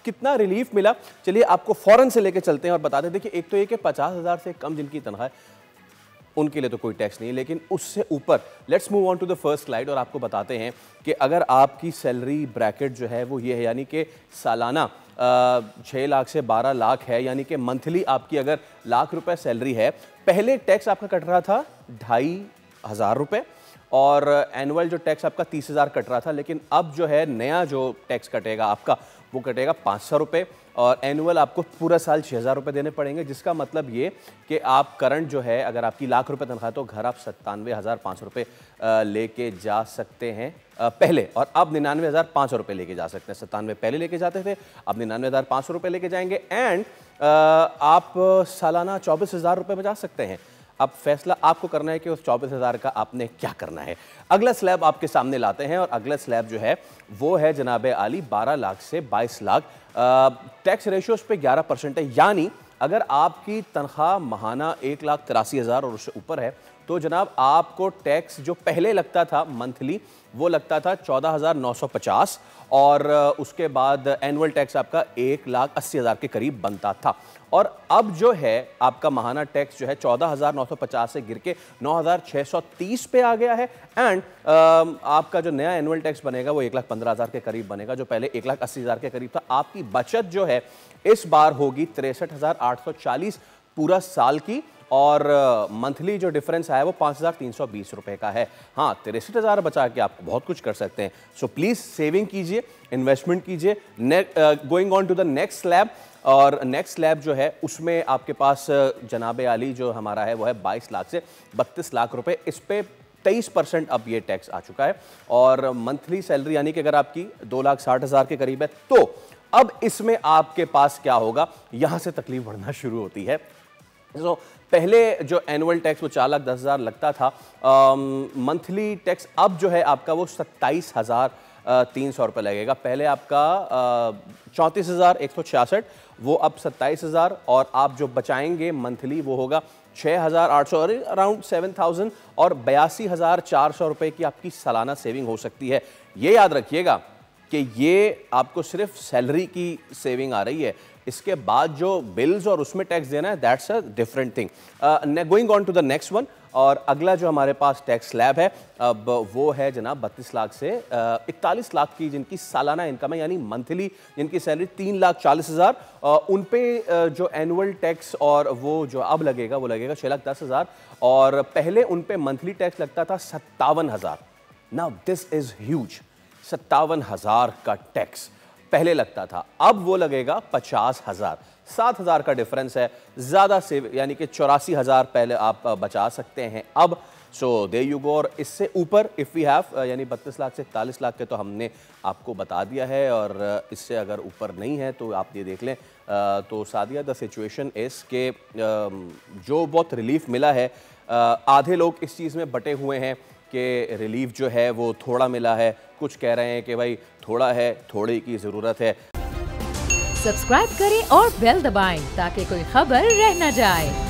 कितना रिलीफ मिला, चलिए आपको फौरन से लेके चलते हैं और बताते हैं। देखिए, एक तो ये कि 50,000 से कम जिनकी तनख्वाह है उनके लिए तो कोई टैक्स नहीं, लेकिन उससे ऊपर let's move on to the first slide और आपको बताते हैं कि अगर आपकी सैलरी ब्रैकेट जो है वो ये है, यानी कि सालाना 6 लाख से 12 लाख है, यानी कि मंथली आपकी अगर लाख रुपए सैलरी है, पहले टैक्स आपका कट रहा था 2,500 रुपये और एनुअल जो टैक्स आपका 30,000 कट रहा था, लेकिन अब जो है नया जो टैक्स कटेगा आपका वो कटेगा 500 रुपये और एनुअल आपको पूरा साल 6,000 रुपये देने पड़ेंगे, जिसका मतलब ये कि आप करंट जो है अगर आपकी लाख रुपए तनख्वाह तो घर आप 97,500 रुपये लेके जा सकते हैं पहले, और अब 99,500 रुपये लेके जा सकते हैं। 97 पहले लेके जाते थे, अब 99,500 रुपये लेके जाएंगे एंड आप सालाना 24,000 रुपये बचा सकते हैं। अब फैसला आपको करना है कि उस 24,000 का आपने क्या करना है। अगला स्लैब आपके सामने लाते हैं और अगला स्लैब जो है वो है जनाबे आली 12 लाख से 22 लाख। टैक्स रेशियो उस पर 11% है, यानी अगर आपकी तनख्वाह माहाना 1,83,000 और उससे ऊपर है तो जनाब आपको टैक्स जो पहले लगता था मंथली वो लगता था 14,950 और उसके बाद एनुअल टैक्स आपका 1,80,000 के करीब बनता था। और अब जो है आपका माहाना टैक्स जो है 14,950 से गिर के 9,630 पे आ गया है एंड आपका जो नया एनुअल टैक्स बनेगा वो 1,15,000 के करीब बनेगा, जो पहले 1,80,000 के करीब था। आपकी बचत जो है इस बार होगी 63,840 पूरा साल की और मंथली जो डिफरेंस आया वो 5,320 रुपए का है। हाँ, 63,000 बचा के आप बहुत कुछ कर सकते हैं। सो प्लीज़ सेविंग कीजिए, इन्वेस्टमेंट कीजिए। Going on to the next slab, और नेक्स्ट स्लैब जो है उसमें आपके पास जनाबे आली जो हमारा है वो है 22 लाख से 32 लाख रुपए। इस पे 23% अब ये टैक्स आ चुका है और मंथली सैलरी यानी कि अगर आपकी 2,60,000 के करीब है तो अब इसमें आपके पास क्या होगा, यहां से तकलीफ बढ़ना शुरू होती है। तो पहले जो एनुअल टैक्स वो 4,10,000 लगता था, मंथली टैक्स अब जो है आपका वो 27,300 रुपये लगेगा। पहले आपका 34,166, वो अब 27,000 और आप जो बचाएंगे मंथली वो होगा 6,800 और अराउंड 7,000 और 82,400 रुपये की आपकी सालाना सेविंग हो सकती है। ये याद रखिएगा कि ये आपको सिर्फ सैलरी की सेविंग आ रही है, इसके बाद जो बिल्स और उसमें टैक्स देना है that's a different thing. Going on to the next one, और अगला जो हमारे पास टैक्स स्लैब है अब वो है जनाब 32 लाख से 41 लाख की जिनकी सालाना इनकम है, यानी मंथली जिनकी सैलरी 3,40,000, उन पे जो एनुअल टैक्स और वो जो अब लगेगा वो लगेगा 6,10,000 और पहले उन पे मंथली टैक्स लगता था 57,000। नाउ दिस इज ह्यूज, 57,000 का टैक्स पहले लगता था, अब वो लगेगा 50,000। 7,000 का डिफरेंस है, ज़्यादा से यानी कि 84,000 पहले आप बचा सकते हैं अब। सो दे यू गो। और इससे ऊपर इफ़ वी हैव यानी 32 लाख से 41 लाख के तो हमने आपको बता दिया है, और इससे अगर ऊपर नहीं है तो आप ये देख लें। तो सादिया, द सिचुएशन इज़ के जो बहुत रिलीफ मिला है, आधे लोग इस चीज़ में बटे हुए हैं कि रिलीफ जो है वो थोड़ा मिला है, कुछ कह रहे हैं कि भाई थोड़ा है, थोड़े की ज़रूरत है। सब्सक्राइब करें और बेल दबाएं ताकि कोई खबर रह न जाए।